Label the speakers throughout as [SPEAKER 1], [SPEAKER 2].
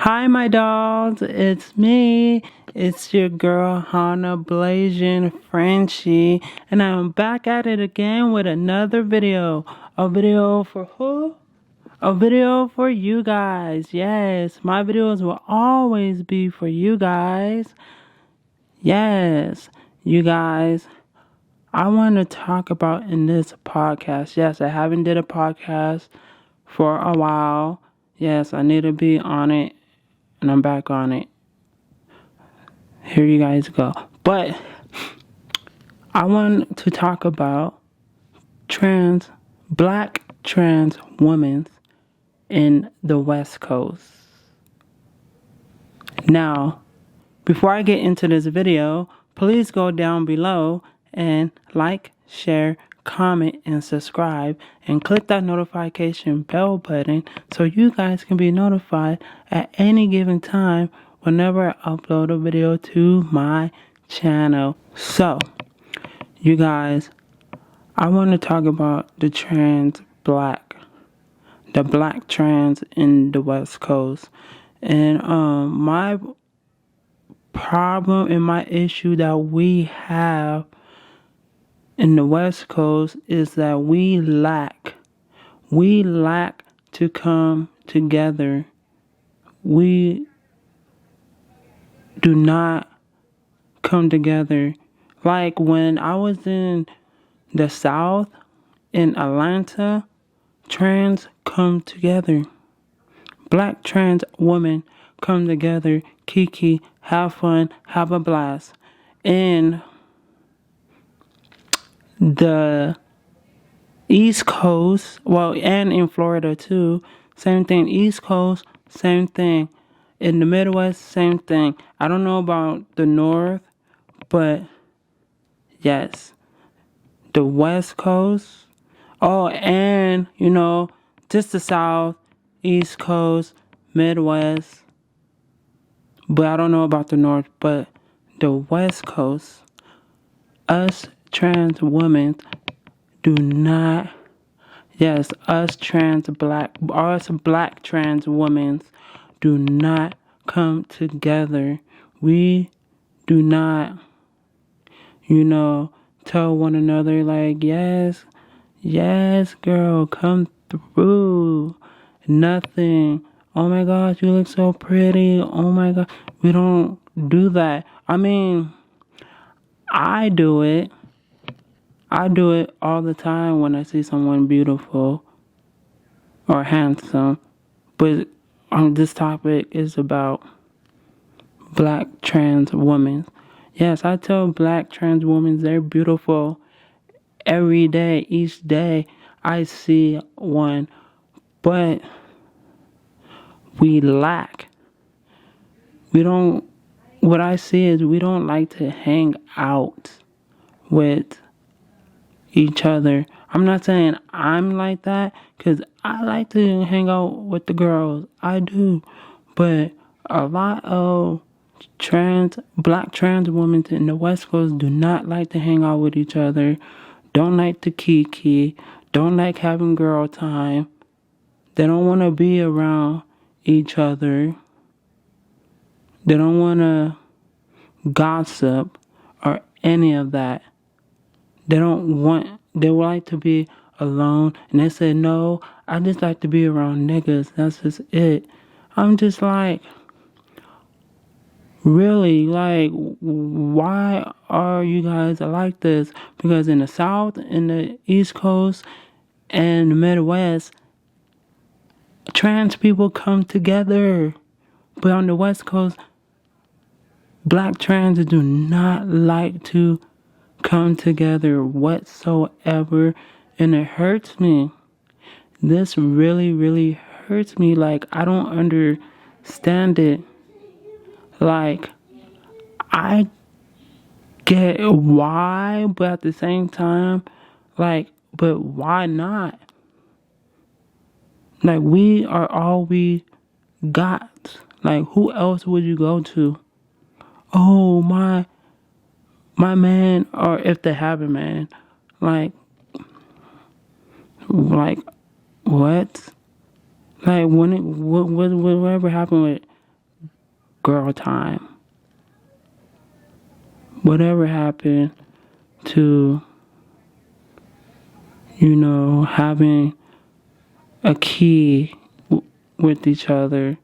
[SPEAKER 1] Hi, my dolls. It's me. It's your girl, Hannah Blasian Frenchie. And I'm back at it again with another video. A video for who? A video for you guys. Yes, my videos will always be for you guys. Yes, you guys. I want to talk about in this podcast. Yes, I haven't did a podcast for a while. Yes, I need to be on it. And I'm back on it. Here you guys go. But I want to talk about black trans women in the West Coast. Now, before I get into this video, please go down below and like, share, comment, and subscribe, and click that notification bell button so you guys can be notified at any given time whenever I upload a video to my channel. So, you guys, I want to talk about the black trans in the West Coast. And my problem and my issue that we have in the West Coast is that we lack to come together. We do not come together. Like when I was in the South, in Atlanta, trans come together. Black trans women come together, kiki, have fun, have a blast. In the East Coast, well, and in Florida too, same thing. East Coast, same thing. In the Midwest, same thing. I don't know about the North, but yes, the West Coast. Oh, and, just the South, East Coast, Midwest. But I don't know about the North, but the West Coast, us trans women do not, yes, us black trans women do not come together. We do not, tell one another like, yes, girl, come through. Nothing. Oh my gosh, you look so pretty. Oh my God. We don't do that. I mean, I do it. I do it all the time when I see someone beautiful or handsome. But this topic is about black trans women. Yes, I tell black trans women they're beautiful every day, each day I see one. But we lack. What I see is we don't like to hang out with each other. I'm not saying I'm like that, because I like to hang out with the girls. I do. But a lot of black trans women in the West Coast do not like to hang out with each other, don't like to kiki, don't like having girl time. They don't want to be around each other. They don't want to gossip or any of that. They like to be alone. And they say, no, I just like to be around niggas. That's just it. I'm just like, really, like, why are you guys like this? Because in the South, in the East Coast, and the Midwest, trans people come together. But on the West Coast, black trans do not like to come together whatsoever. And it hurts me. This really, really hurts me. Like, I don't understand it. Like, I get why, but at the same time, like, but why not? Like, we are all we got. Like, who else would you go to? Oh, my man, or if they have a man. Like, what? Like, whatever happened with girl time? Whatever happened to, having a key with each other?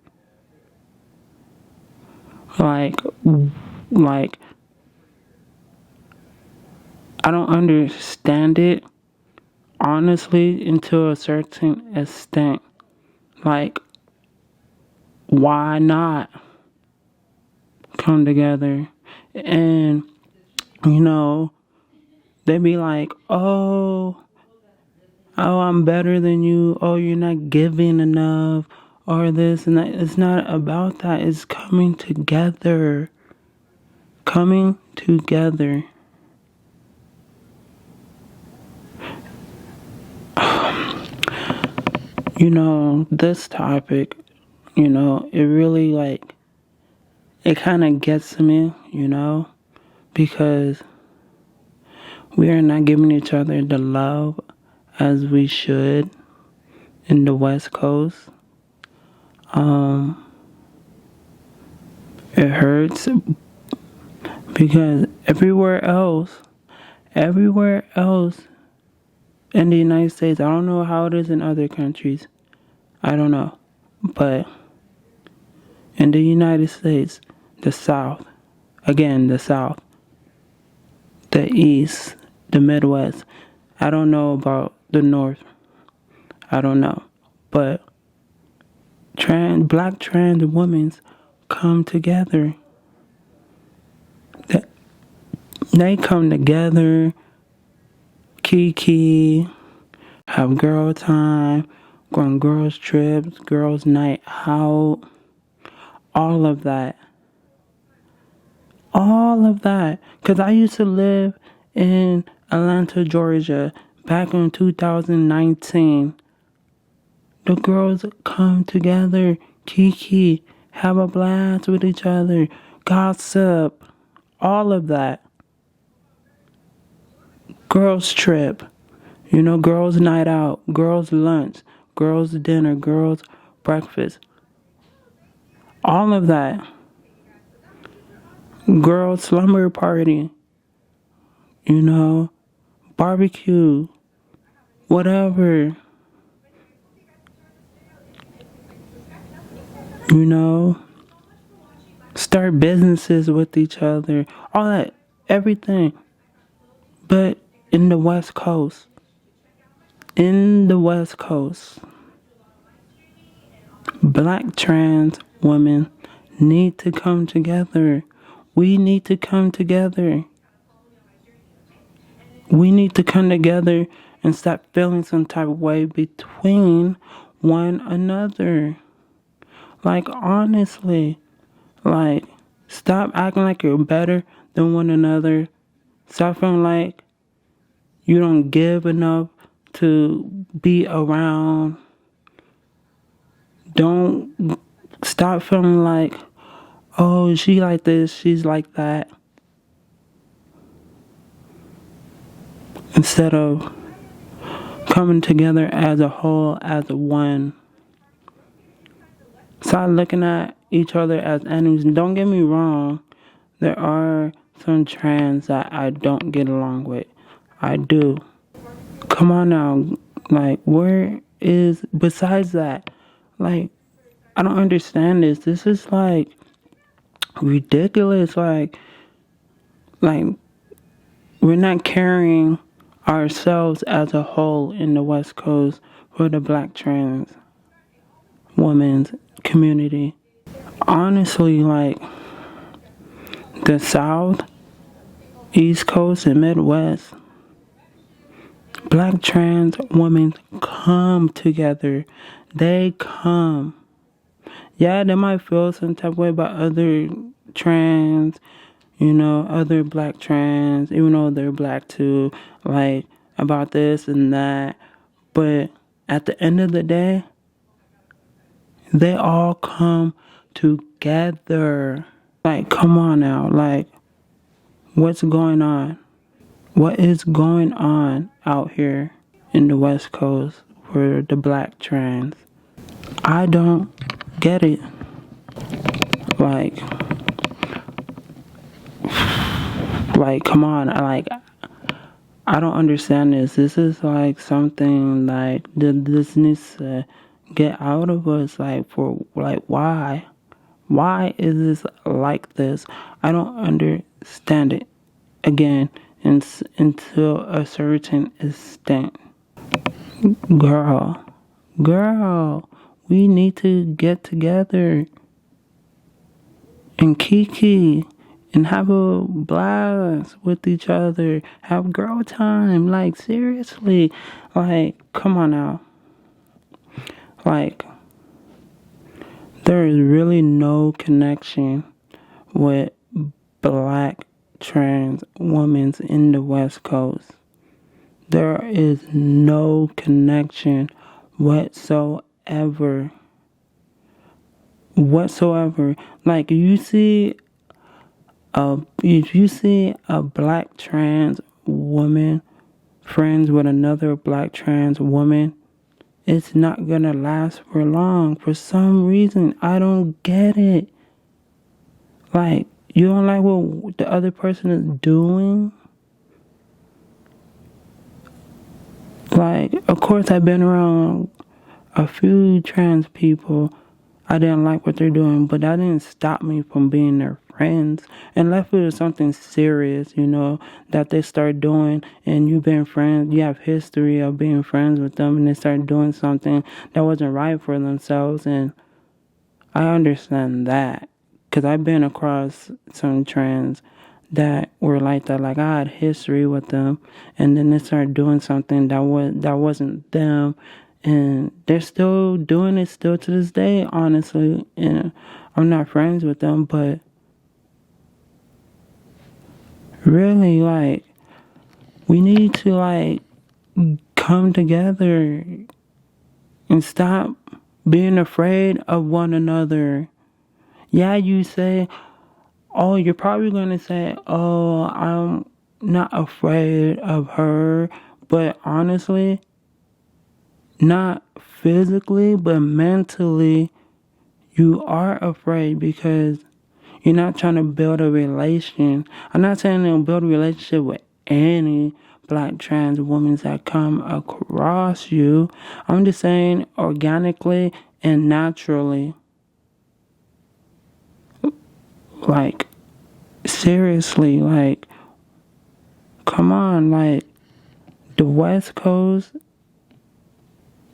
[SPEAKER 1] Like, I don't understand it, honestly, until a certain extent. Like, why not come together? And, they be like, oh, I'm better than you. Oh, you're not giving enough. Or this and that. It's not about that. It's coming together. Coming together. This topic, it really it kind of gets me, because we are not giving each other the love as we should in the West Coast. It hurts because everywhere else in the United States, I don't know how it is in other countries. I don't know. But in the United States, the South, the South, the East, the Midwest, I don't know about the North. I don't know. But black trans women come together. They come together, kiki, have girl time, go on girls' trips, girls' night out, all of that. All of that. Because I used to live in Atlanta, Georgia, back in 2019. The girls come together, kiki, have a blast with each other, gossip, all of that. Girls' trip, girls' night out, girls' lunch, girls' dinner, girls' breakfast. All of that. Girls' slumber party, barbecue, whatever. Start businesses with each other, all that, everything. But in the West Coast, black trans women need to come together. We need to come together. We need to come together and stop feeling some type of way between one another. Honestly, stop acting like you're better than one another. Stop feeling like you don't give enough to be around. Don't stop feeling like, oh, she like this, she's like that. Instead of coming together as a whole, as one. Stop looking at each other as enemies. And don't get me wrong, there are some trans that I don't get along with. I do. Come on now. Where is, besides that, I don't understand this. This is ridiculous. We're not carrying ourselves as a whole in the West Coast for the black trans women's community. Honestly, the South, East Coast, and Midwest, black trans women come together. They come. Yeah, they might feel some type of way about other trans, other black trans, even though they're black too, about this and that. But at the end of the day, they all come together. Come on now. What's going on? What is going on out here in the West Coast for the black trans? I don't get it. Like, come on, I don't understand this. This is like something like this needs to get out of us. Like, for like, why? Why is this like this? I don't understand it. Again, until a certain extent. Girl, we need to get together and kiki and have a blast with each other. Have girl time. Like, seriously. Like, come on now. Like, there is really no connection with black trans women in the West Coast. There is no connection whatsoever. Like, if you see a black trans woman friends with another black trans woman, it's not gonna last for long. For some reason, I don't get it. Like, you don't like what the other person is doing? Like, of course, I've been around a few trans people. I didn't like what they're doing, but that didn't stop me from being their friends. Unless it was something serious, that they start doing, and you've been friends, you have history of being friends with them, and they start doing something that wasn't right for themselves, and I understand that. Because I've been across some trans that were like that. Like, I had history with them, and then they started doing something that wasn't them, and they're still doing it still to this day, honestly. And I'm not friends with them, but really, like, we need to, like, come together and stop being afraid of one another. Yeah, you say, oh, you're probably going to say, oh, I'm not afraid of her. But honestly, not physically, but mentally, you are afraid because you're not trying to build a relation. I'm not saying to build a relationship with any black trans women that come across you. I'm just saying organically and naturally. Like, seriously, like, come on, like, the West Coast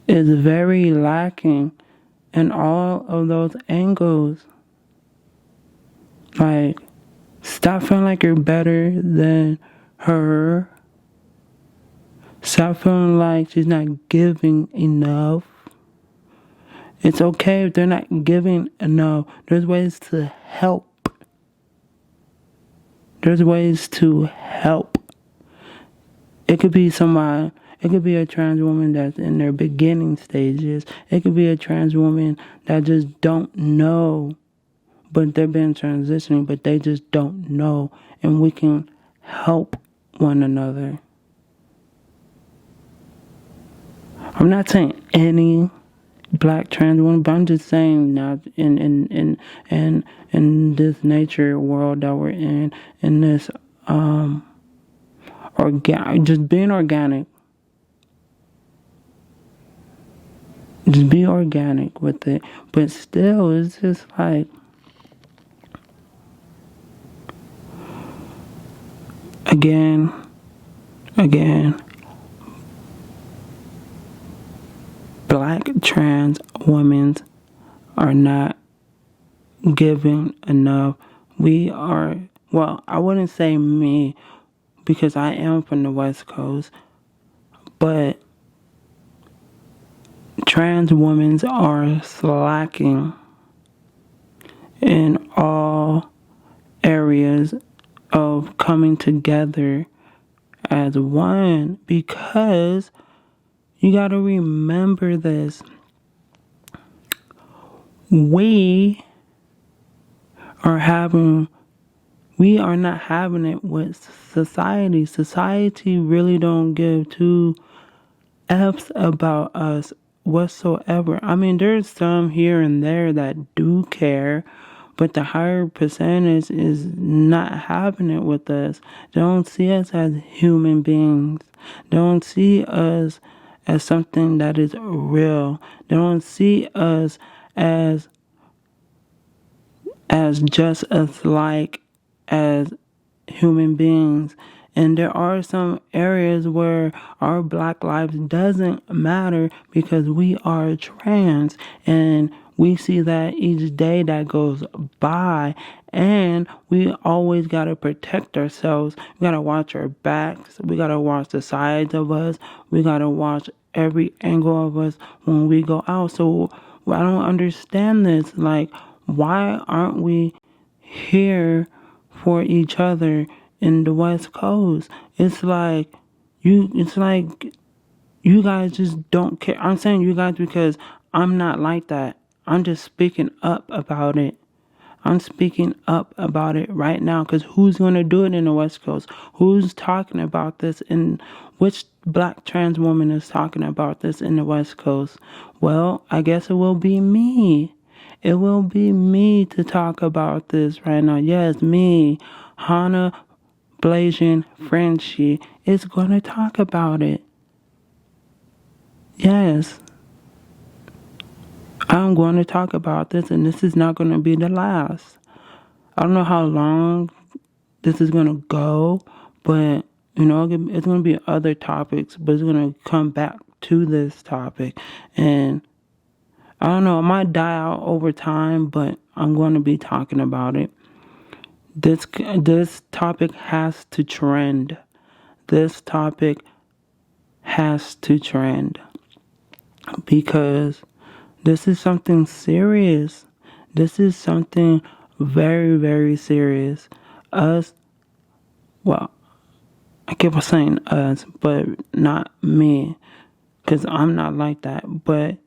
[SPEAKER 1] is very lacking in all of those angles. Like, stop feeling like you're better than her. Stop feeling like she's not giving enough. It's okay if they're not giving enough. There's ways to help. There's ways to help. It could be a trans woman that's in their beginning stages. It could be a trans woman that just don't know, but they've been transitioning, but they just don't know. And we can help one another. I'm not saying any black trans woman, but I'm just saying now in this nature world that we're in this just being organic. Just be organic with it. But still, it's just like, again, black trans women are not giving enough. I wouldn't say me, because I am from the West Coast, but trans women are slacking in all areas of coming together as one, because you got to remember this. We are not having it with society. Society really don't give two F's about us whatsoever. I mean, there's some here and there that do care, But the higher percentage is not having it with us. They don't see us as human beings. They don't see us as something that is real. They don't see us as just as like as human beings. And there are some areas where our black lives doesn't matter because we are trans, and we see that each day that goes by, and we always got to protect ourselves. We got to watch our backs. We got to watch the sides of us. We got to watch every angle of us when we go out. So I don't understand this. Like, why aren't we here for each other in the West Coast? It's like you guys just don't care. I'm saying you guys because I'm not like that. I'm just speaking up about it. I'm speaking up about it right now because who's going to do it in the West Coast? Who's talking about this? And which black trans woman is talking about this in the West Coast? Well, I guess it will be me. It will be me to talk about this right now. Yes, me, Hannah Blasian Frenchie, is going to talk about it. Yes. I'm going to talk about this, and this is not going to be the last. I don't know how long this is going to go, but, it's going to be other topics, but it's going to come back to this topic. And I don't know, it might die out over time, but I'm going to be talking about it. This topic has to trend. This topic has to trend because this is something serious. This is something very, very serious. I keep on saying us, but not me, because I'm not like that. But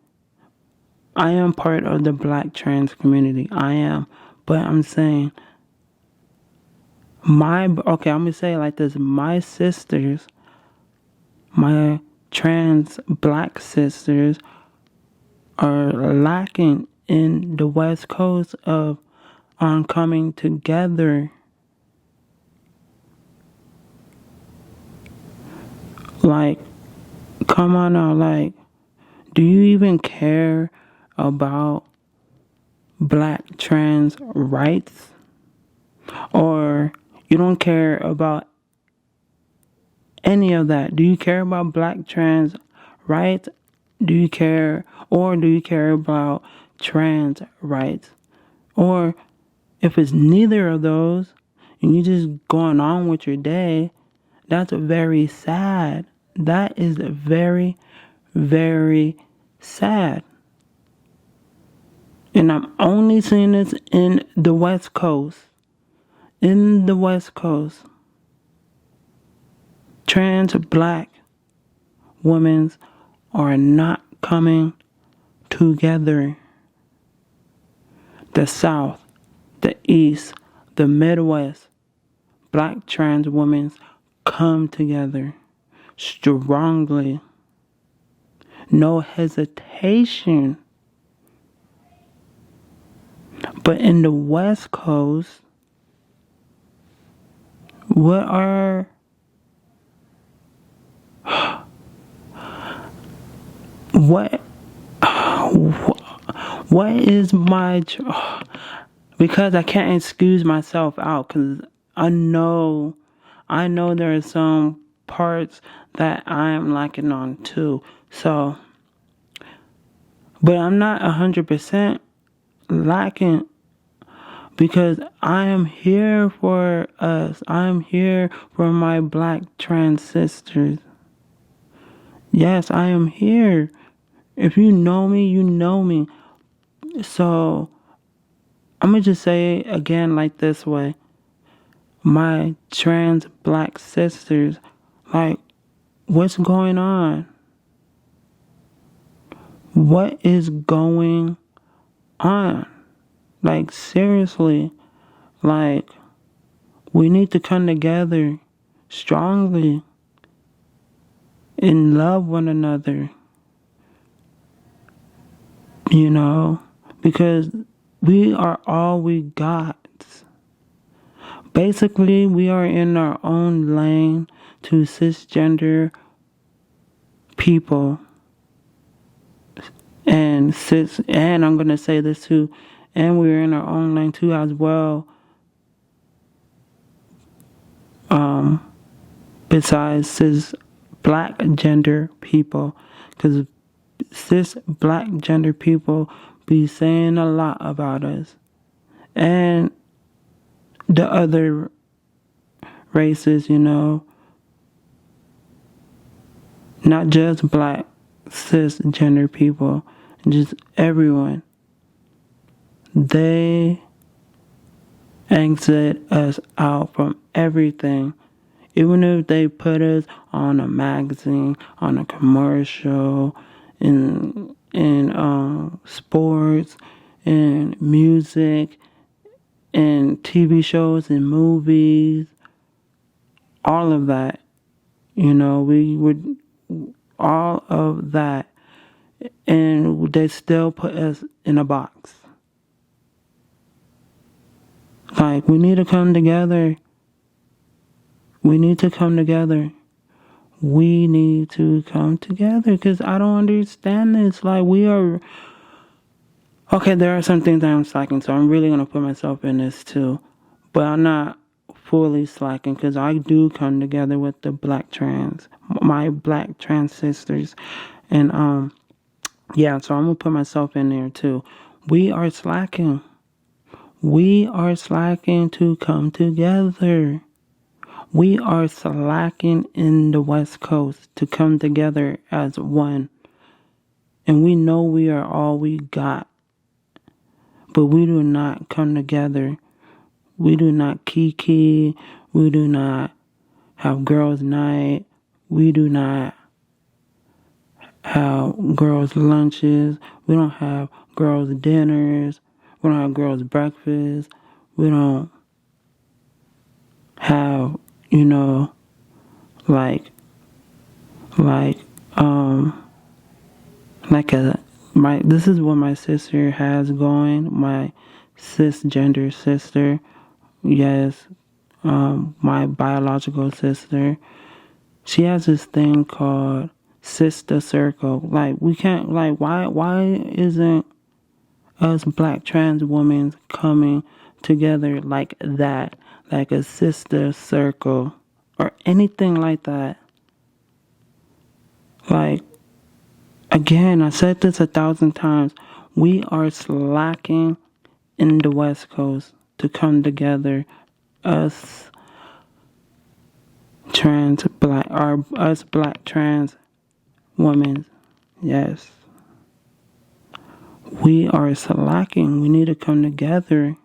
[SPEAKER 1] I am part of the black trans community. I am. But I'm saying, I'm going to say it like this. My sisters, my trans black sisters, are lacking in the West Coast on coming together. Like, come on now, like, do you even care about black trans rights? Or you don't care about any of that? Do you care about black trans rights? Do you care about trans rights? Or if it's neither of those and you're just going on with your day, that's very sad. That is very, very sad. And I'm only seeing this in the West Coast. In the West Coast, trans black women are not coming together. The South, the East, the Midwest, black trans women come together strongly. No hesitation. But in the West Coast, what is my, because I can't excuse myself out, because I know there are some parts that I am lacking on too. So, but I'm not 100% lacking, because I am here for us. I am here for my black trans sisters. Yes, I am here. If you know me, you know me. So, I'm going to just say it again like this way. My trans black sisters, like, what's going on? What is going on? Like, seriously, like, we need to come together strongly and love one another, because we are all we got. Basically, we are in our own lane to cisgender people. And I'm gonna say this too, and we're in our own lane too as well. Besides cis black gender people, because cis black gender people be saying a lot about us, and the other races, not just black cisgender people, just everyone. They exit us out from everything. Even if they put us on a magazine, on a commercial, in sports, in music, in TV shows and movies, all of that, we would, all of that, and they still put us in a box. Like, we need to come together. We need to come together. We need to come together, because I don't understand this. Like, we are... Okay, there are some things that I'm slacking, so I'm really going to put myself in this too. But I'm not fully slacking, because I do come together with the my black trans sisters. And, yeah, so I'm going to put myself in there too. We are slacking. We are slacking to come together. We are slacking in the West Coast to come together as one. And we know we are all we got. But we do not come together. We do not kiki. We do not have girls' night. We do not have girls' lunches. We don't have girls' dinners. We don't have girls' breakfast. We don't have, this is what my sister has going, my cisgender sister, yes, my biological sister. She has this thing called Sister Circle. Like, we can't, like, why isn't us black trans women coming together like that, like a sister circle or anything like that? Like, again, I said this 1,000 times. We are slacking in the West Coast to come together, us black trans women. Yes. We are slacking. We need to come together.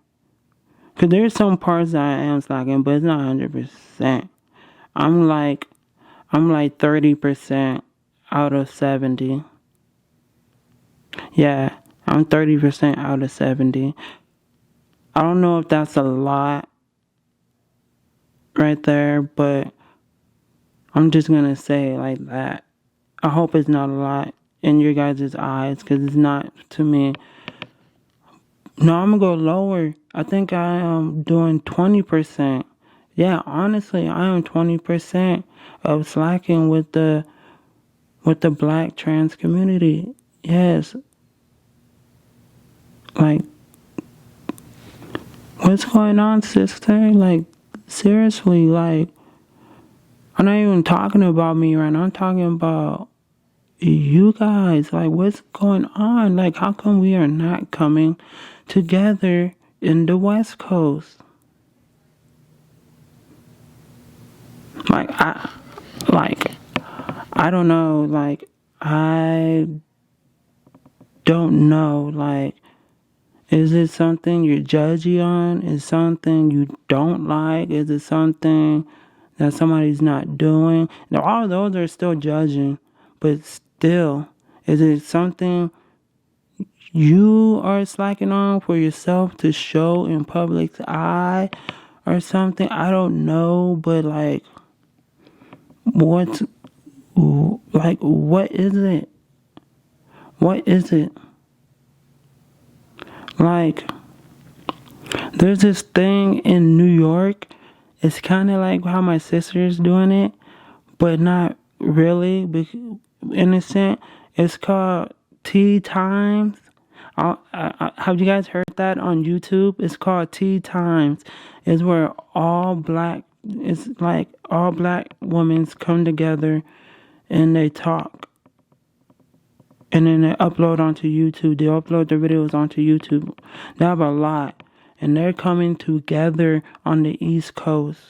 [SPEAKER 1] Because there's some parts that I am slacking, but it's not 100%. I'm like 30% out of 70. Yeah, I'm 30% out of 70. I don't know if that's a lot right there, but I'm just going to say it like that. I hope it's not a lot in your guys' eyes, because it's not to me. No, I'm going to go lower. I think I am doing 20%. Yeah, honestly, I am 20% of slacking with the black trans community. Yes. Like, what's going on, sister? Like, seriously, like, I'm not even talking about me right now. I'm talking about you guys. Like, what's going on? Like, how come we are not coming together in the West Coast? I don't know. Like, I don't know. Like, is it something you're judgy on? Is it something you don't like? Is it something that somebody's not doing? Now, all those are still judging, but still, is it something you are slacking on for yourself to show in public's eye or something? I don't know, but like, what is it? What is it? Like, There's this thing in New York. It's kind of like how my sister is doing it, but not really. In a sense, it's called Tea Times. Have you guys heard that on YouTube? It's called Tea Times. It's where it's like all black women come together and they talk. And then they upload onto YouTube. They upload their videos onto YouTube. They have a lot. And they're coming together on the East Coast.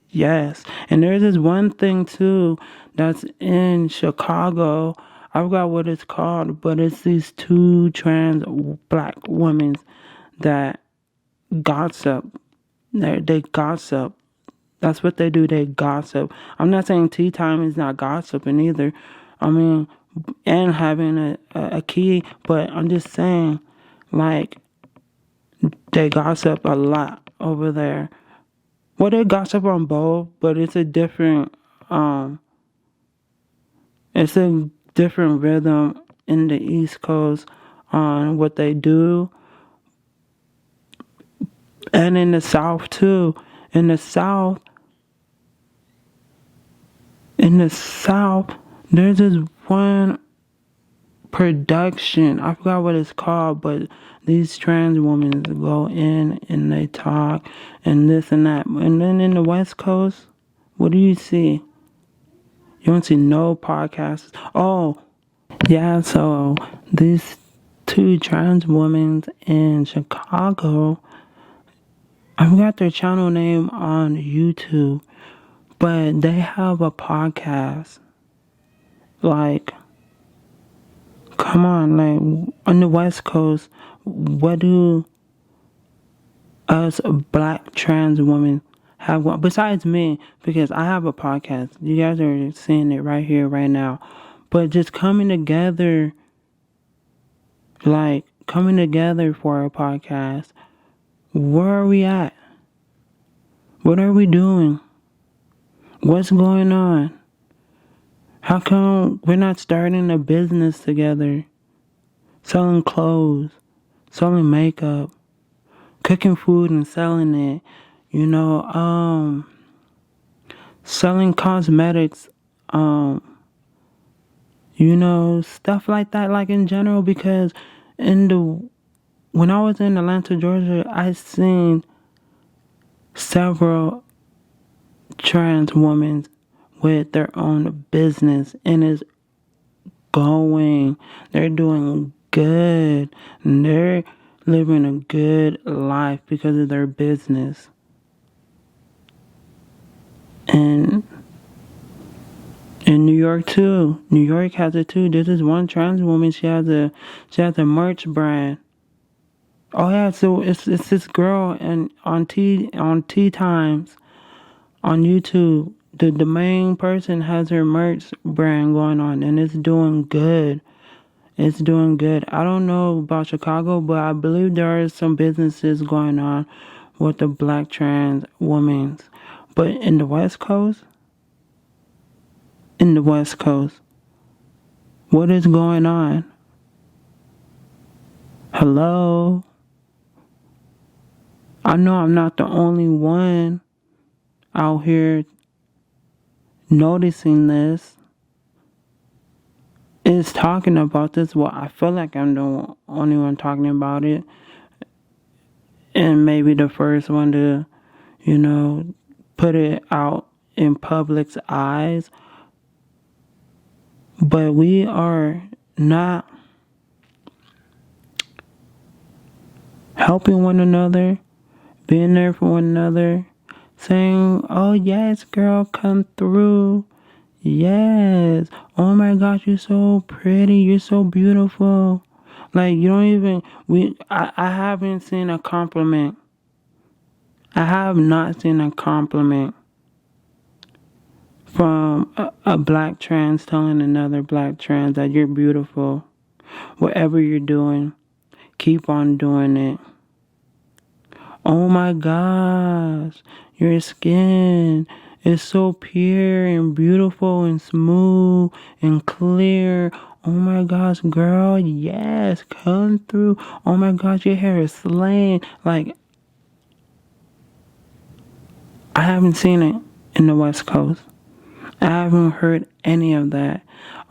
[SPEAKER 1] Yes. And there's this one thing too that's in Chicago. I forgot what it's called, but it's these two trans black women that gossip. They gossip. That's what they do. They gossip. I'm not saying tea time is not gossiping either. I mean, and having a key, but I'm just saying, like, they gossip a lot over there. Well, they gossip on both, but it's a different rhythm in the East Coast on what they do, and in the South too. In the South, there's this one production. I forgot what it's called, but these trans women go in and they talk and this and that. And then in the West Coast, what do you see? You don't see no podcasts. Oh, yeah, so these two trans women in Chicago, I forgot their channel name on YouTube, but they have a podcast. Like, come on, like, on the West Coast, what do us black trans women have one besides me? Because I have a podcast. You guys are seeing it right here, right now. But just coming together for a podcast. Where are we at? What are we doing? What's going on? How come we're not starting a business together? Selling clothes, selling makeup, cooking food and selling it, selling cosmetics, stuff like that, like in general, because when I was in Atlanta, Georgia, I seen several trans women with their own business, and they're doing good, and they're living a good life because of their business. And in New York too, New York has it too. This is one trans woman. She has a merch brand. Oh yeah, so it's this girl and on Tea Times on YouTube. The main person has her merch brand going on, and it's doing good. It's doing good. I don't know about Chicago, but I believe there are some businesses going on with the black trans women. But in the West Coast, what is going on? Hello? I know I'm not the only one out here noticing this, is talking about this. Well, I feel like I'm the only one talking about it, and maybe the first one to, put it out in public's eyes. But we are not helping one another, being there for one another, saying, oh yes, girl, come through. Yes. Oh my gosh, you're so pretty. You're so beautiful. Like, you don't even, I haven't seen a compliment. I have not seen a compliment from a black trans telling another black trans that you're beautiful. Whatever you're doing, keep on doing it. Oh my gosh, your skin is so pure and beautiful and smooth and clear. Oh my gosh, girl, yes, come through. Oh my gosh, your hair is slaying. Like, I haven't seen it in the West Coast. I haven't heard any of that.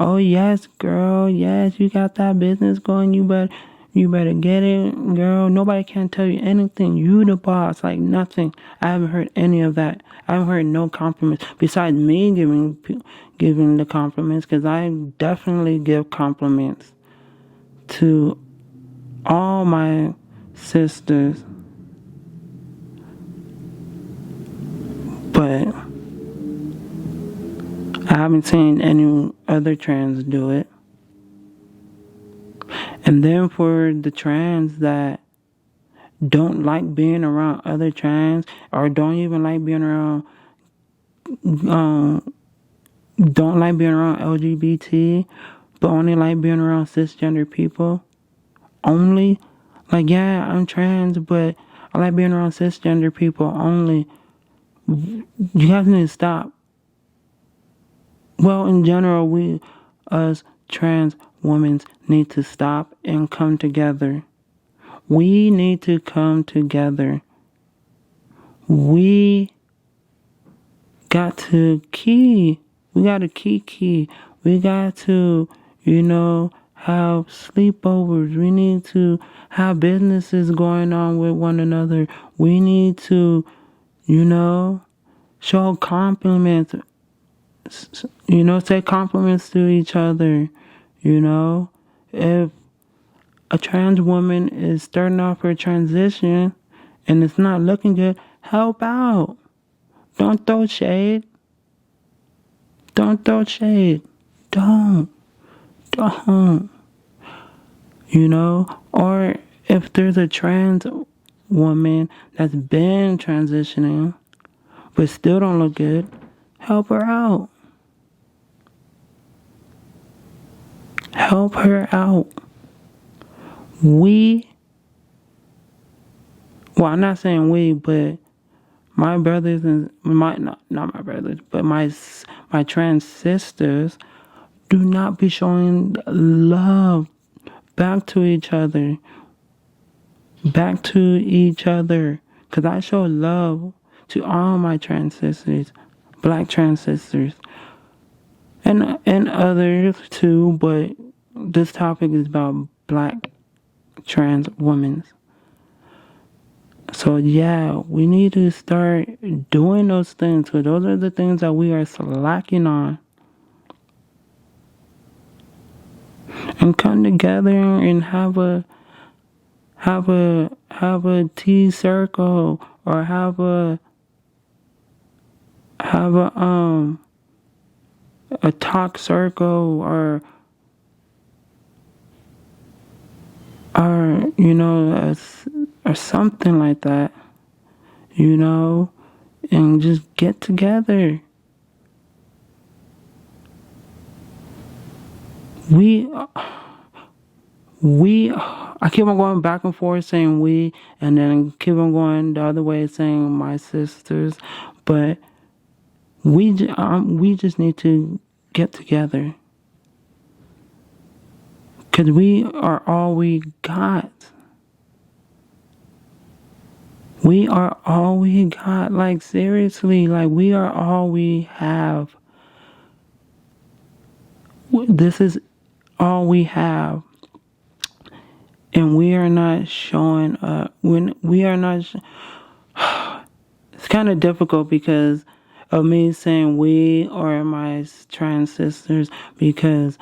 [SPEAKER 1] Oh yes, girl, yes, you got that business going. You better get it, girl. Nobody can tell you anything. You the boss, like nothing. I haven't heard any of that. I haven't heard no compliments besides me giving the compliments, because I definitely give compliments to all my sisters, but I haven't seen any other trans do it. And then for the trans that don't like being around other trans, or don't even like being around, don't like being around LGBT, but only like being around cisgender people, only, like, yeah, I'm trans, but I like being around cisgender people only. You guys need to stop. Well, in general, we, us trans women, need to stop and come together. We need to come together. We got to key. We got to key. We got to, have sleepovers. We need to have businesses going on with one another. We need to, show compliments. Say compliments to each other. If a trans woman is starting off her transition and it's not looking good, help out. Don't throw shade. Don't. Or if there's a trans woman that's been transitioning but still don't look good, help her out. Help her out. I'm not saying we, but my brothers and not my brothers, but my trans sisters do not be showing love back to each other. Because I show love to all my trans sisters, black trans sisters, and others too, but this topic is about black trans women. So yeah, we need to start doing those things, because those are the things that we are slacking on. And come together and have a tea circle, or have a talk circle, or something like that, and just get together. I keep on going back and forth saying we, and then keep on going the other way saying my sisters, but we just need to get together, because we are all we got. We are all we got. Like, seriously, like, we are all we have. This is all we have. And we are not showing up. It's kind of difficult because of me saying we or my trans sisters, because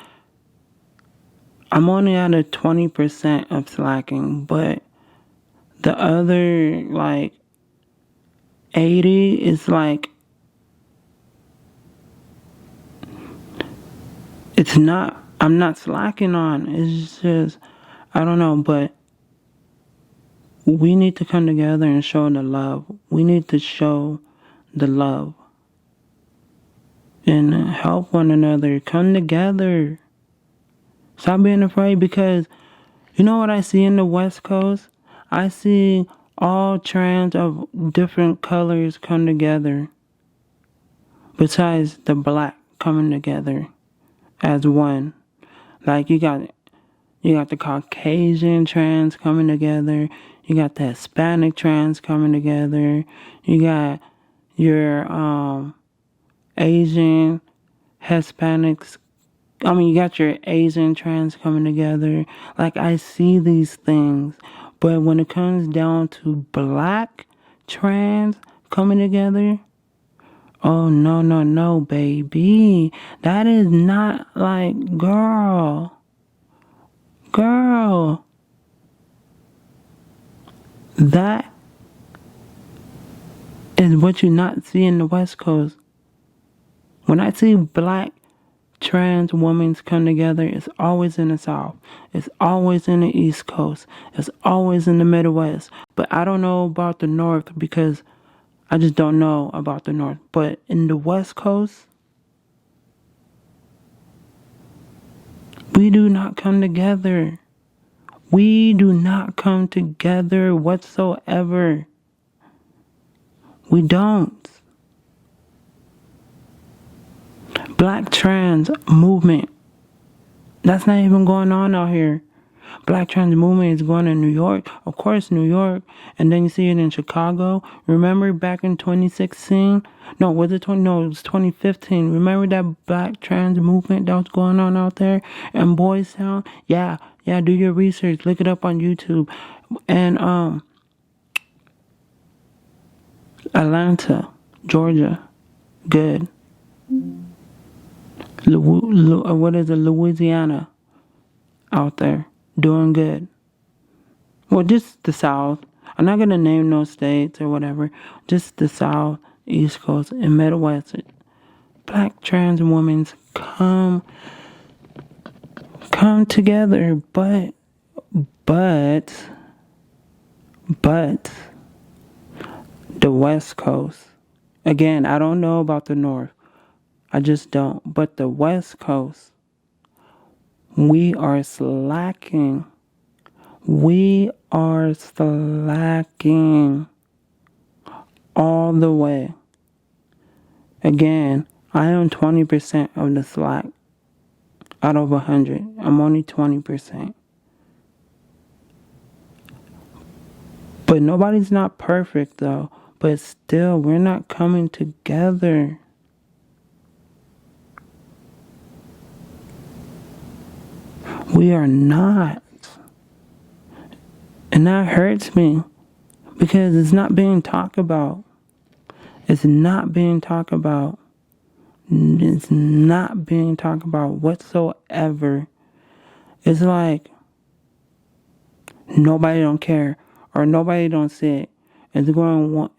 [SPEAKER 1] I'm only at a 20% of slacking, but the other, 80 is I'm not slacking on. It's just, I don't know, but we need to come together and show the love. We need to show the love and help one another. Come together. Stop being afraid, because you know what I see in the West Coast? I see all trans of different colors come together, besides the black coming together as one. Like, you got the Caucasian trans coming together. You got the Hispanic trans coming together. You got, your Asian, Hispanics. I mean, you got your Asian trans coming together. Like, I see these things. But when it comes down to black trans coming together, oh, no, no, no, baby. That is not like, girl. That is what you not see in the West Coast. When I see black trans women come together, it's always in the South. It's always in the East Coast. It's always in the Midwest. But I don't know about the North because I just don't know about the North. But in the West Coast, we do not come together. We do not come together whatsoever. We don't. Black trans movement, that's not even going on out here. Black trans movement is going in New York. Of course, New York. And then you see it in Chicago. Remember back in 2016? No, was it 20? No, it was 2015. Remember that black trans movement that was going on out there in Boys Town? Yeah, do your research. Look it up on YouTube. And Atlanta, Georgia, good. What is it? Louisiana, out there, doing good. Well, just the South. I'm not gonna name no states or whatever. Just the South, East Coast, and Midwest. Black trans women come together, but the West Coast. Again, I don't know about the North. I just don't. But the West Coast, we are slacking. We are slacking all the way. Again, I am 20% of the slack out of 100. I'm only 20%. But nobody's not perfect though. But still, we're not coming together. We are not. And that hurts me because it's not being talked about. It's not being talked about. It's not being talked about whatsoever. It's like nobody don't care or nobody don't see it. It's going.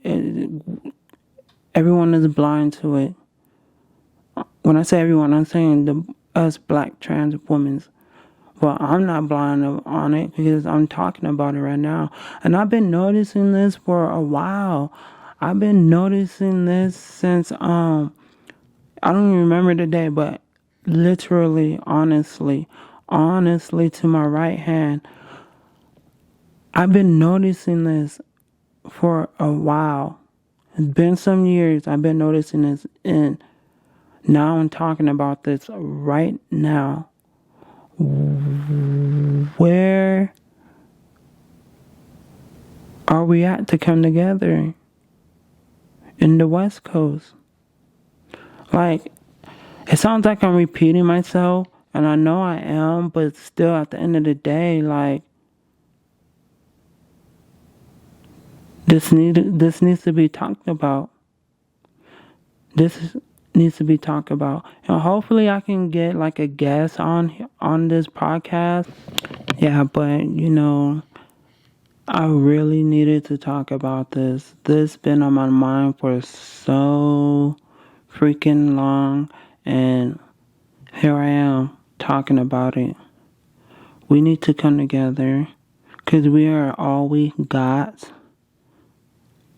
[SPEAKER 1] Everyone is blind to it. When I say everyone, I'm saying us black trans women. Well, I'm not blind on it because I'm talking about it right now. And I've been noticing this for a while. I've been noticing this since, I don't even remember the day, but literally, honestly to my right hand, I've been noticing this for a while. It's been some years I've been noticing this, and now I'm talking about this right now. Where are we at to come together in the West Coast? Like, it sounds like I'm repeating myself, and I know I am, but still at the end of the day, like, this needs to be talked about. This needs to be talked about. And hopefully I can get like a guest on this podcast. Yeah, but I really needed to talk about this. This been on my mind for so freaking long, and here I am talking about it. We need to come together because we are all we got.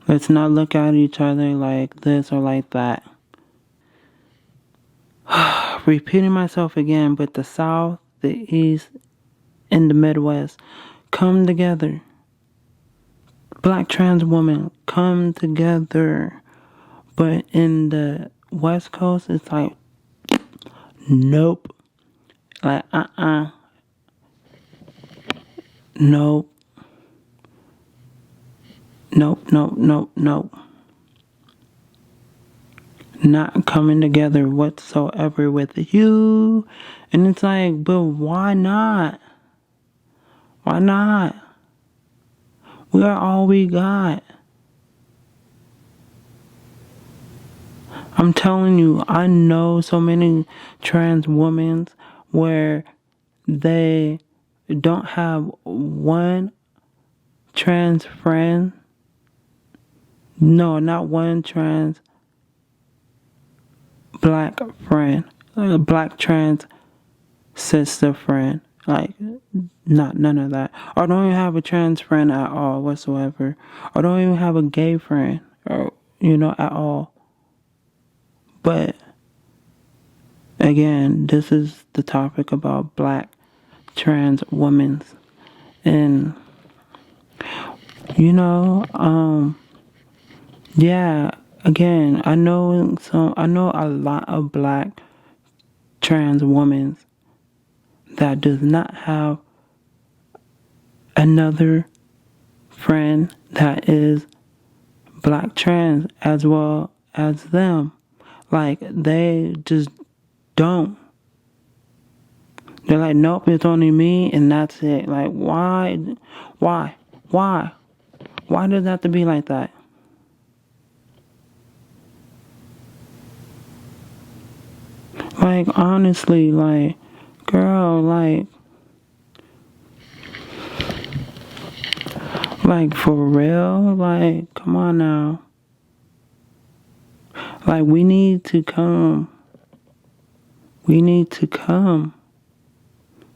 [SPEAKER 1] Let's not look at each other like this or like that. Repeating myself again, but the South, the East, and the Midwest come together. Black trans women come together. But in the West Coast, it's like, nope. Like, Nope. Nope. not coming together whatsoever with you. And it's like, but why not? Why not? We are all we got. I'm telling you, I know so many trans women where they don't have one trans friend. No, not one trans black friend. Like a black trans sister friend. Like, none of that. Or don't even have a trans friend at all whatsoever. Or don't even have a gay friend. Or, at all. But, again, this is the topic about black trans women. And, yeah, again, I know a lot of black trans women that does not have another friend that is black trans as well as them. Like, they just don't. They're like, nope, it's only me and that's it. Like, why? Why does it have to be like that? Like, honestly, like, girl, like, for real? Like, come on now. Like, we need to come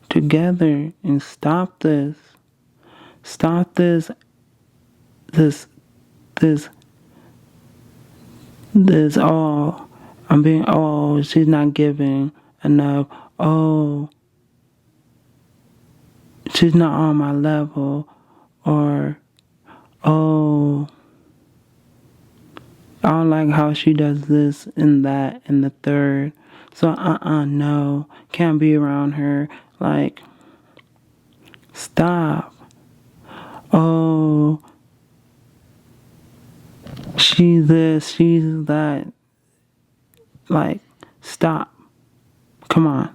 [SPEAKER 1] together and stop this. Stop this, she's not giving enough. Oh, she's not on my level. Or, oh, I don't like how she does this and that and the third. So, no, can't be around her. Like, stop. Oh, she's this, she's that. Like, stop. Come on.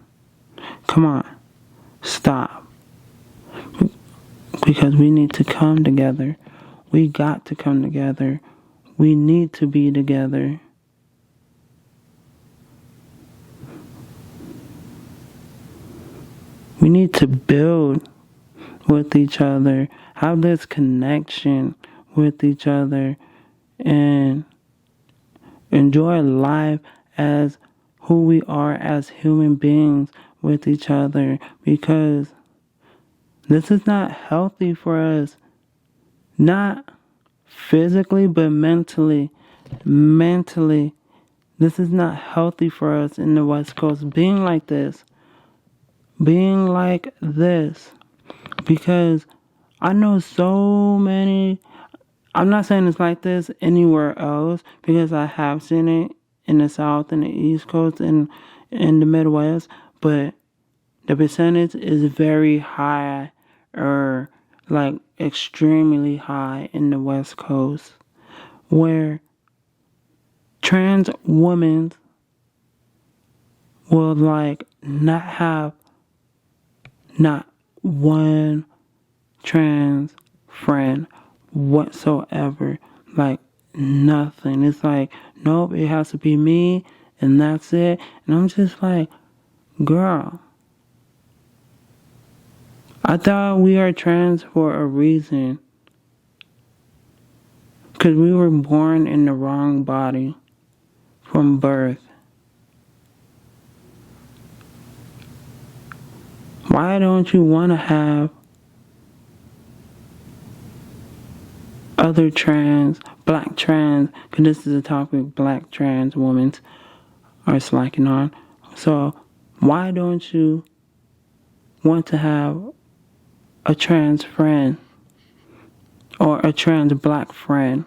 [SPEAKER 1] Stop. Because we need to come together. We got to come together. We need to be together. We need to build with each other, have this connection with each other, and enjoy life as who we are as human beings with each other, because this is not healthy for us. Not physically, but mentally. This is not healthy for us in the West Coast. Being like this. Because I know so many. I'm not saying it's like this anywhere else, because I have seen it in the South and the East Coast and in the Midwest, but the percentage is very high, or like extremely high in the West Coast, where trans women will like not have not one trans friend whatsoever. Like, nothing. It's like, nope, it has to be me and that's it. And I'm just like, girl, I thought we are trans for a reason. Because we were born in the wrong body from birth. Why don't you want to have other trans, black trans, because this is a topic black trans women are slacking on. So why don't you want to have a trans friend or a trans black friend?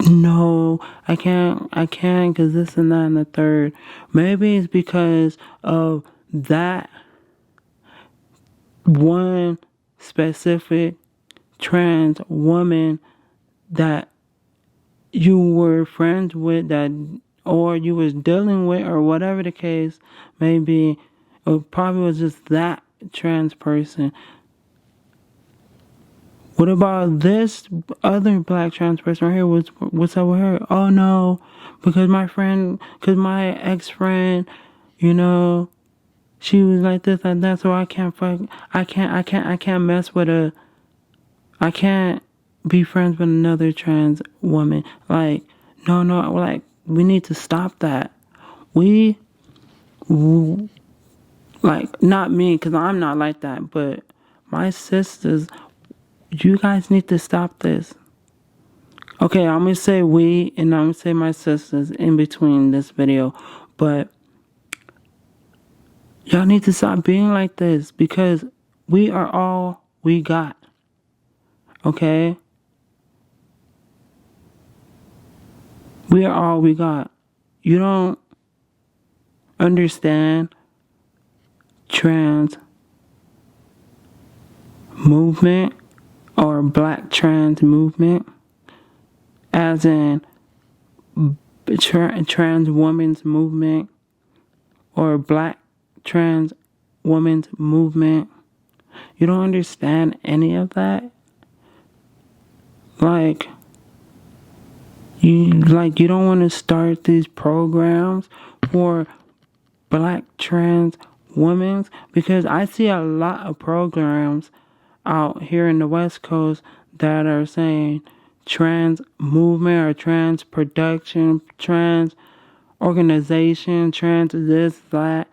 [SPEAKER 1] No, I can't because this and that and the third. Maybe it's because of that one specific trans woman that you were friends with that, or you was dealing with, or whatever the case may be, it probably was just that trans person. What about this other black trans person right here? What's up with her? Oh no, because my ex-friend, you know, she was like this and that, so I can't mess with I can't be friends with another trans woman. Like, no, like, we need to stop that. Like, not me, because I'm not like that, but my sisters, you guys need to stop this. Okay, I'm going to say we, and I'm going to say my sisters in between this video, but y'all need to stop being like this, because we are all we got. Okay? We are all we got. You don't understand trans movement or black trans movement, as in trans women's movement or black trans women's movement. You don't understand any of that. Like you don't want to start these programs for black trans women, because I see a lot of programs out here in the West Coast that are saying trans movement or trans production, trans organization, trans this, that.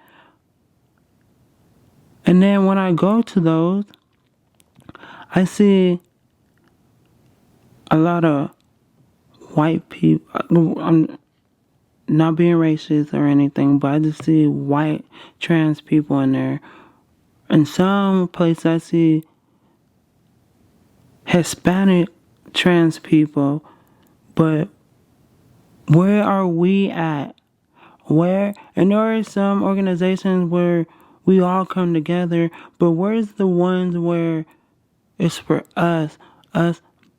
[SPEAKER 1] And then when I go to those, I see a lot of white people. I'm not being racist or anything, but I just see white trans people in there. In some places I see Hispanic trans people, but where are we at? Where? And there are some organizations where we all come together, but where's the ones where it's for us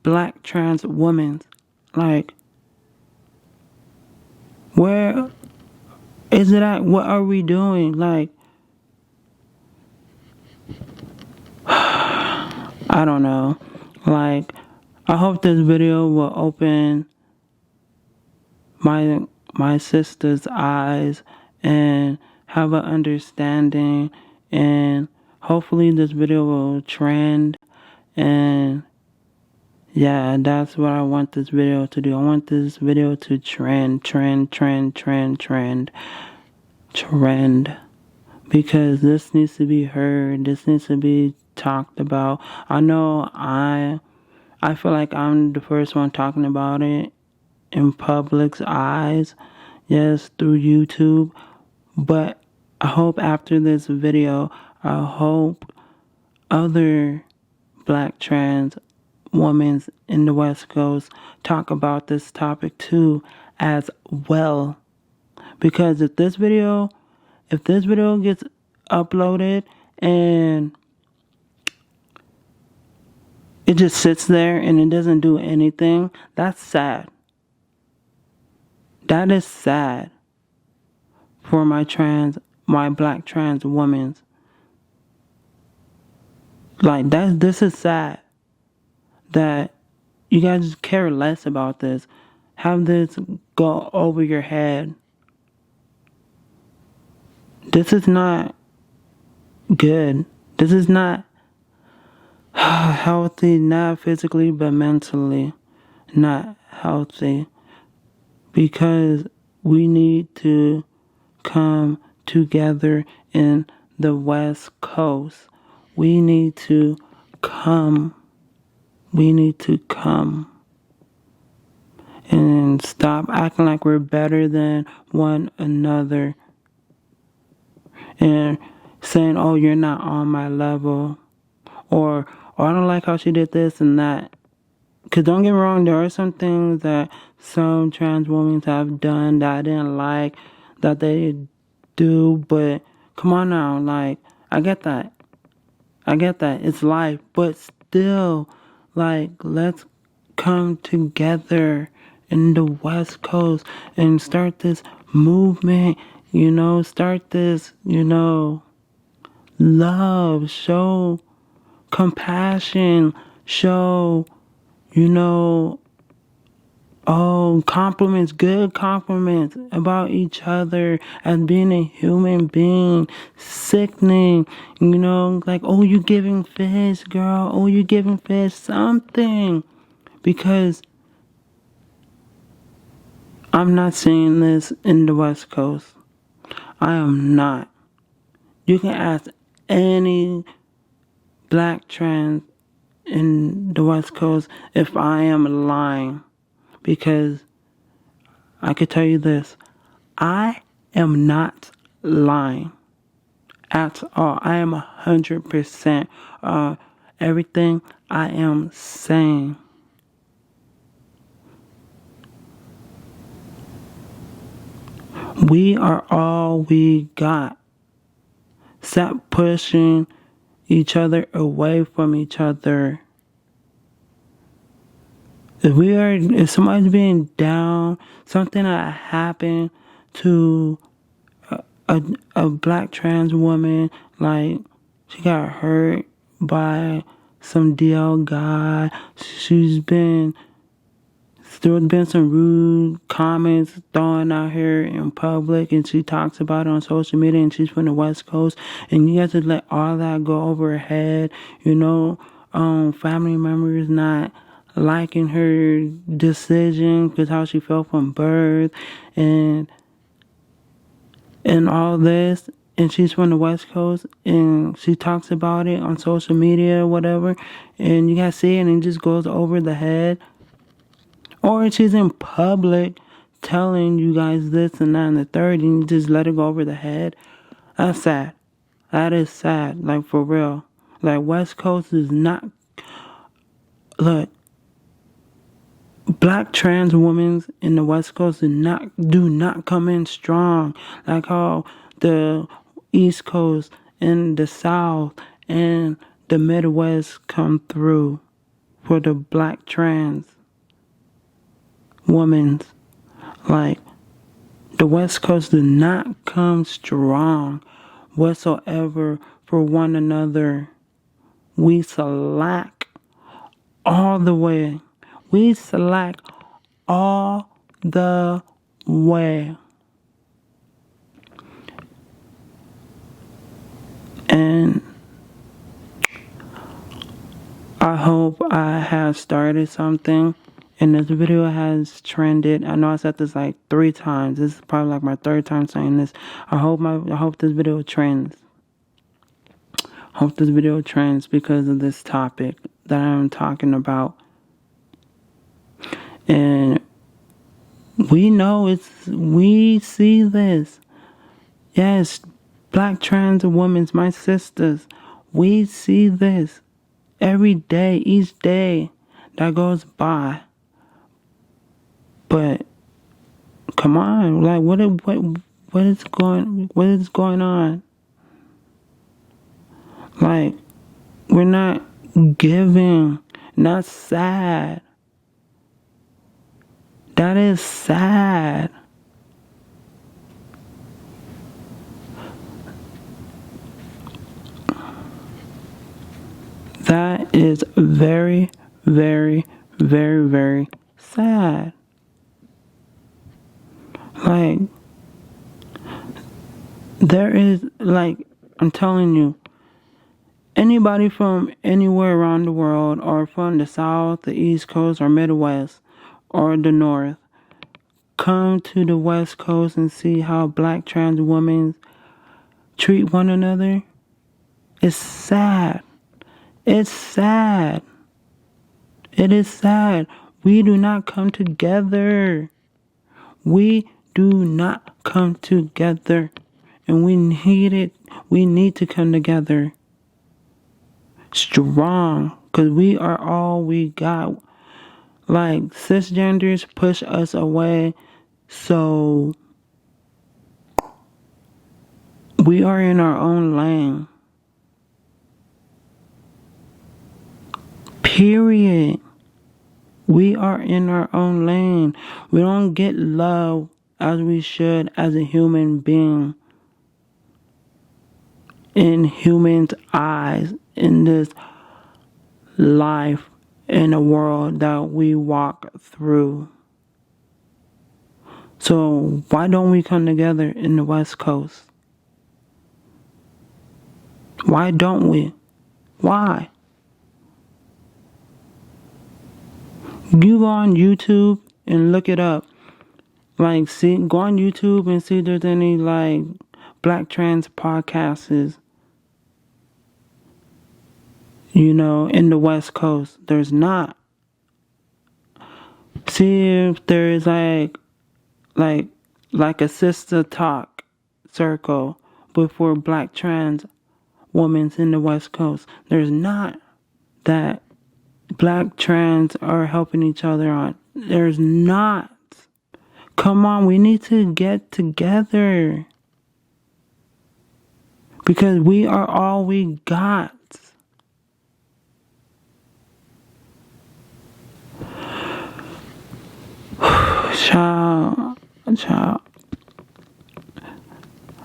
[SPEAKER 1] black trans women? Like, where is it at? What are we doing? Like, I don't know. Like, I hope this video will open my sister's eyes and have an understanding, and hopefully this video will trend. And yeah, that's what I want this video to do. I want this video to trend, because this needs to be heard. This needs to be talked about. I know I feel like I'm the first one talking about it in public's eyes, yes, through YouTube. But I hope after this video, I hope other black trans women in the West Coast talk about this topic too as well. Because if this video gets uploaded and it just sits there and it doesn't do anything, that's sad. That is sad for my black trans women. Like, this is sad that you guys care less about this. Have this go over your head. This is not good. This is not healthy, not physically, but mentally not healthy. Because we need to come together in the West Coast. We need to come. We need to come. And stop acting like we're better than one another. And saying, oh, you're not on my level. Or I don't like how she did this and that. Because don't get me wrong, there are some things that some trans women have done that I didn't like, that they do, but come on now, like, I get that. It's life. But still, like, let's come together in the West Coast and start this movement, start this, love, show compassion, show, compliments, good compliments about each other as being a human being. Sickening, like, oh, you giving fish, girl. Oh, you giving fish something. Because I'm not seeing this in the West Coast. I am not. You can ask any black trans in the West Coast if I am lying. Because I could tell you this, I am not lying at all. I am 100% everything I am saying. We are all we got. Stop pushing each other away from each other. If somebody's being down, something that happened to a black trans woman, like she got hurt by some DL guy, there's been some rude comments thrown out here in public, and she talks about it on social media, and she's from the West Coast, and you have to let all that go over her head, family members not liking her decision because how she felt from birth and all this, and she's from the West Coast and she talks about it on social media or whatever, and you gotta see it and it just goes over the head. Or she's in public telling you guys this and that and the third, and you just let it go over the head. That's sad. That is sad, like for real. Like West Coast is not, look, black trans women in the West Coast do not come in strong like how the East Coast and the South and the Midwest come through for the black trans women. Like the West Coast does not come strong whatsoever for one another. We slack all the way. We slack all the way. And I hope I have started something. And this video has trended. I know I said this like 3 times. This is probably like my 3rd time saying this. I hope this video trends. Hope this video trends because of this topic that I'm talking about. And we see this. Yes, black trans women, my sisters, we see this every day, each day that goes by. But come on, like what is going on? Like we're not giving, not sad. That is sad. That is very, very, very, very sad. Like, there is, like, I'm telling you, anybody from anywhere around the world, or from the South, the East Coast, or Midwest, or the North, come to the West Coast and see how black trans women treat one another. It's sad. It's sad. It is sad. We do not come together. We do not come together. And we need it. We need to come together. Strong. Because we are all we got. Like, cisgenders push us away. So, we are in our own lane. Period. We are in our own lane. We don't get love as we should as a human being. In humans' eyes, in this life, in the world that we walk through. So why don't we come together in the West Coast? Why don't we? Why? You go on YouTube and look it up. Go on YouTube and see if there's any black trans podcasts, in the West Coast. There's not. See if there is like a sister talk circle before black trans women in the West Coast. There's not that black trans are helping each other on. There's not. Come on, we need to get together. Because we are all we got. Child.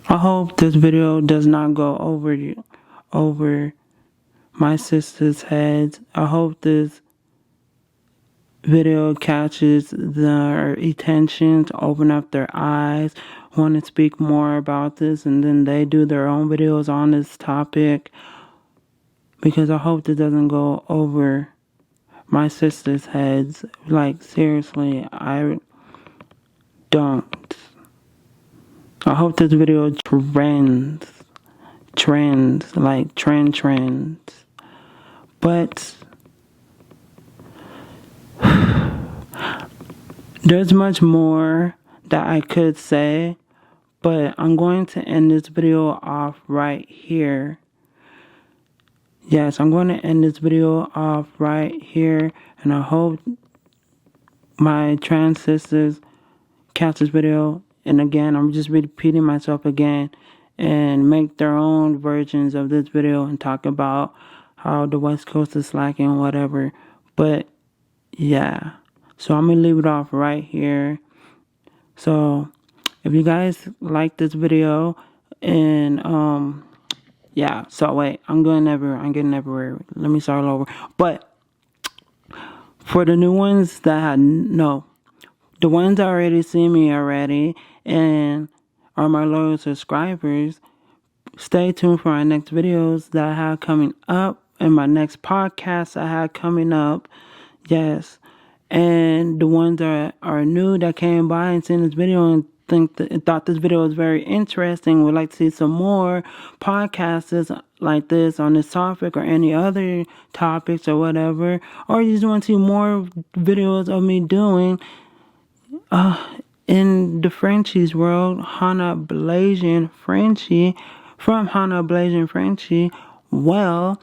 [SPEAKER 1] I hope this video does not go over my sister's heads. I hope this video catches their attention to open up their eyes, want to speak more about this, and then they do their own videos on this topic. Because I hope this doesn't go over my sister's heads. Seriously, I don't. I hope this video trends. But there's much more that I could say, but I'm going to end this video off right here. Yes, I'm going to end this video off right here, and I hope my trans sisters catch this video. And again, I'm just repeating myself again, and make their own versions of this video and talk about how the West Coast is slacking, whatever. But yeah, so I'm gonna leave it off right here. So if you guys like this video, and yeah, so wait, I'm getting everywhere. Let me start all over. But for the new ones the ones that already see me already and are my loyal subscribers, stay tuned for our next videos that I have coming up and my next podcast I have coming up. Yes. And the ones that are new that came by and seen this video and thought this video was very interesting, would like to see some more podcasts like this on this topic or any other topics or whatever, or you just want to see more videos of me doing in the Frenchies world, Hannah Blasian Frenchie, from Hannah Blasian Frenchie, well,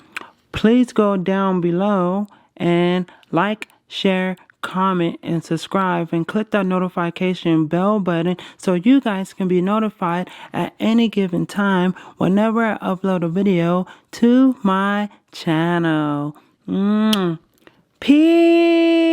[SPEAKER 1] please go down below and like, share, comment, and subscribe, and click that notification bell button so you guys can be notified at any given time whenever I upload a video to my channel. Peace!